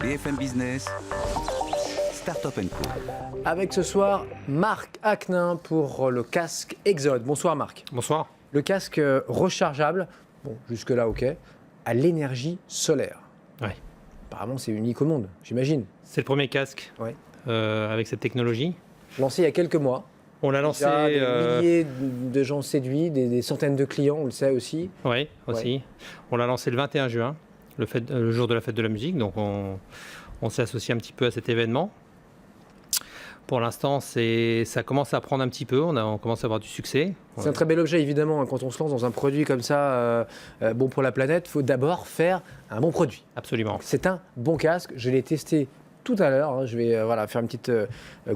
BFM Business, Startup Co. Avec ce soir, Marc Acnin pour le casque Exode. Bonsoir Marc. Bonsoir. Le casque rechargeable, bon jusque-là ok, à l'énergie solaire. Ouais. Apparemment c'est unique au monde, j'imagine. C'est le premier casque Ouais. avec cette technologie. Lancé il y a quelques mois. On l'a lancé. Des milliers de gens séduits, des centaines de clients, on le sait aussi. Oui, aussi. Ouais. On l'a lancé le 21 juin, le jour de la fête de la musique. Donc on s'est associé un petit peu à cet événement. Pour l'instant, ça commence à prendre un petit peu. On commence à avoir du succès. C'est un très bel objet, évidemment. Quand on se lance dans un produit comme ça, bon pour la planète, il faut d'abord faire un bon produit. Absolument. C'est un bon casque. Je l'ai testé tout à l'heure. Hein. Je vais faire une petite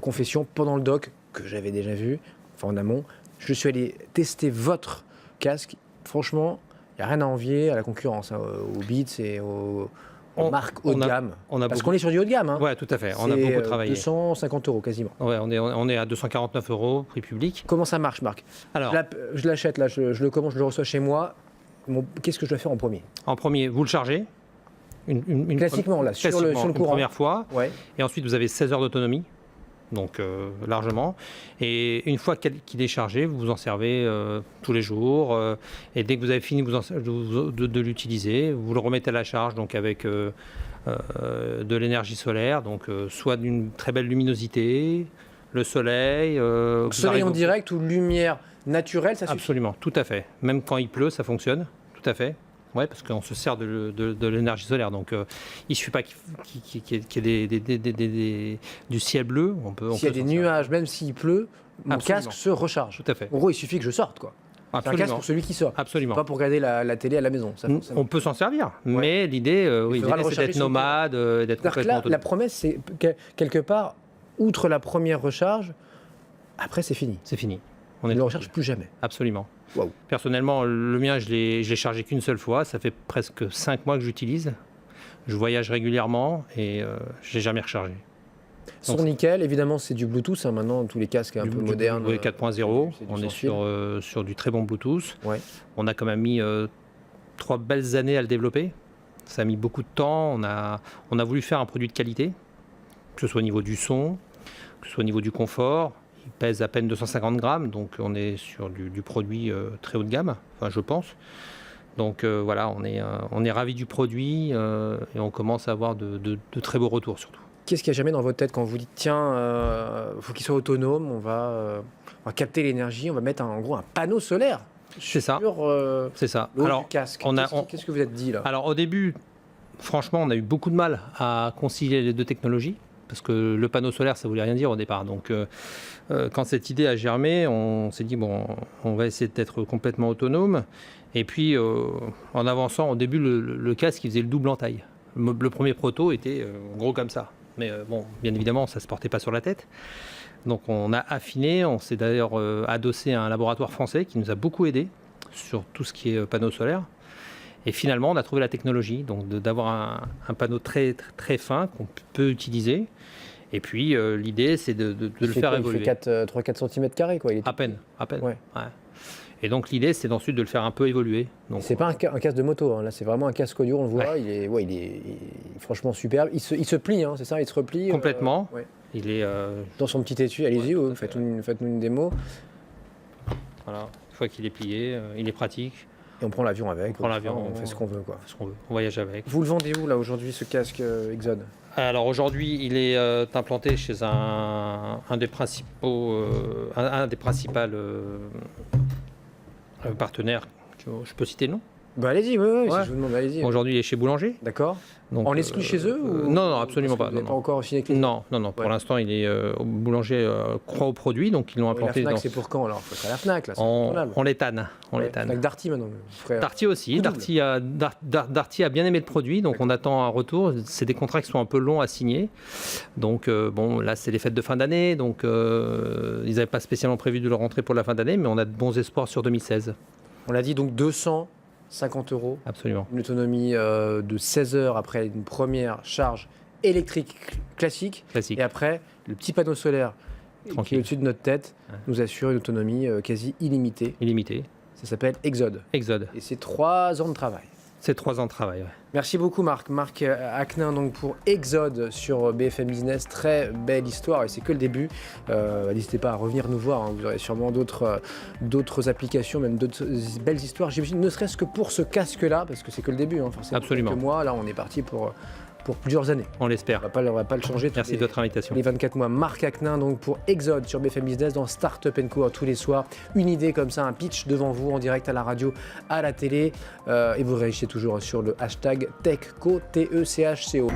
confession pendant le doc que j'avais déjà vu, enfin en amont. Je suis allé tester votre casque. Franchement, il n'y a rien à envier à la concurrence, hein, aux Beats et aux marques haut de gamme. Parce qu'on est sur du haut de gamme. Hein. Oui, tout à fait. On a beaucoup travaillé. 250 € quasiment. Ouais, on est à 249 €, prix public. Comment ça marche, Marc? Alors, je l'achète, là, je le commande, je le reçois chez moi. Qu'est-ce que je dois faire en premier? En premier, vous le chargez. Classiquement, là, sur le courant. Une première fois. Ouais. Et ensuite, vous avez 16 heures d'autonomie. Donc largement. Et une fois qu'il est chargé, vous vous en servez tous les jours. Et dès que vous avez fini de l'utiliser, vous le remettez à la charge donc avec de l'énergie solaire, donc soit d'une très belle luminosité, le soleil. Soleil en direct ou lumière naturelle, ça suffit? Absolument, tout à fait. Même quand il pleut, ça fonctionne, tout à fait. Oui, parce qu'on se sert de l'énergie solaire. Donc, il ne suffit pas qu'il y ait du ciel bleu. S'il y a des nuages, même s'il pleut, mon casque se recharge. Tout à fait. En gros, il suffit que je sorte, quoi. C'est un casque pour celui qui sort. Absolument. Pas pour regarder la télé à la maison. Ça, on peut s'en servir, mais l'idée, c'est d'être nomade, d'être complètement autonome. La promesse, c'est quelque part, outre la première recharge, après, c'est fini. C'est fini. On ne le recharge plus jamais. Absolument. Wow. Personnellement, le mien, je l'ai chargé qu'une seule fois. Ça fait presque 5 mois que j'utilise. Je voyage régulièrement et je ne l'ai jamais rechargé. Son nickel, évidemment, c'est du Bluetooth. Hein, maintenant, tous les casques un peu modernes. Oui, 4.0. On est sur du très bon Bluetooth. Ouais. On a quand même mis 3 belles années à le développer. Ça a mis beaucoup de temps. On a voulu faire un produit de qualité, que ce soit au niveau du son, que ce soit au niveau du confort. Il pèse à peine 250 grammes, donc on est sur du produit très haut de gamme, enfin je pense. Donc voilà, on est ravis du produit et on commence à avoir de très beaux retours surtout. Qu'est-ce qu'il y a jamais dans votre tête quand vous dites tiens, faut qu'il soit autonome, on va capter l'énergie, on va mettre en gros un panneau solaire c'est sur c'est ça. Alors, du casque. Qu'est-ce que vous êtes dit là? Alors au début, franchement, on a eu beaucoup de mal à concilier les deux technologies. Parce que le panneau solaire, ça ne voulait rien dire au départ. Donc, quand cette idée a germé, on s'est dit, bon, on va essayer d'être complètement autonome. Et puis, en avançant, au début, le casque, il faisait le double en taille. Le premier proto était gros comme ça. Mais bon, bien évidemment, ça ne se portait pas sur la tête. Donc, on a affiné. On s'est d'ailleurs adossé à un laboratoire français qui nous a beaucoup aidé sur tout ce qui est panneau solaire. Et finalement, on a trouvé la technologie, donc d'avoir un panneau très, très fin qu'on peut utiliser. Et puis, l'idée, c'est de le faire évoluer. Il fait 3-4 cm², quoi. À peine. Ouais. Ouais. Et donc, l'idée, c'est ensuite de le faire un peu évoluer. C'est pas un casque de moto, hein. Là, c'est vraiment un casque audio, on le voit. Ouais. Il est franchement superbe. Il se plie, hein, c'est ça? Il se replie complètement. Ouais. Il est dans son petit étui. Allez-y, faites-nous une démo. Voilà. Une fois qu'il est plié, il est pratique. Et on prend l'avion avec. On fait ce qu'on veut, quoi. On voyage avec. Vous le vendez où là aujourd'hui, ce casque Exode? Alors aujourd'hui, il est implanté chez un des principaux partenaires. Je peux citer le nom? Bah allez-y, ouais. Si je vous demande, allez-y. Aujourd'hui, il est chez Boulanger. D'accord. En exclu chez eux ou... Non, absolument pas. Vous n'avez pas encore signé avec les... Non. Pour l'instant, il est Boulanger croit au produit, donc ils l'ont implanté. La Fnac, c'est pour quand alors? Il faut être à la Fnac là. On l'étane. Avec Darty maintenant. Darty aussi. Darty a bien aimé le produit, donc on attend un retour. C'est des contrats qui sont un peu longs à signer. Donc bon, là c'est les fêtes de fin d'année, donc ils n'avaient pas spécialement prévu de le rentrer pour la fin d'année, mais on a de bons espoirs sur 2016. On l'a dit, donc 250 €. Absolument. Une autonomie de 16 heures après une première charge électrique classique. Et après, le petit panneau solaire qui est au-dessus de notre tête nous assure une autonomie quasi illimitée. Illimitée. Ça s'appelle Exode. Exode. Et c'est 3 ans de travail. C'est 3 ans de travail. Ouais. Merci beaucoup Marc. Marc Haquenin donc pour Exode sur BFM Business. Très belle histoire et c'est que le début. N'hésitez pas à revenir nous voir. Vous aurez sûrement d'autres applications, même d'autres belles histoires. J'imagine ne serait-ce que pour ce casque-là, parce que c'est que le début. Forcément. Absolument. Quelques mois, là on est parti pour plusieurs années. On l'espère. On va pas le changer. Merci de votre invitation. Les 24 mois. Marc Haquenin donc pour Exode sur BFM Business dans Startup & Co tous les soirs. Une idée comme ça, un pitch devant vous en direct à la radio, à la télé. Et vous réagissez toujours sur le hashtag TechCo, TECHCO.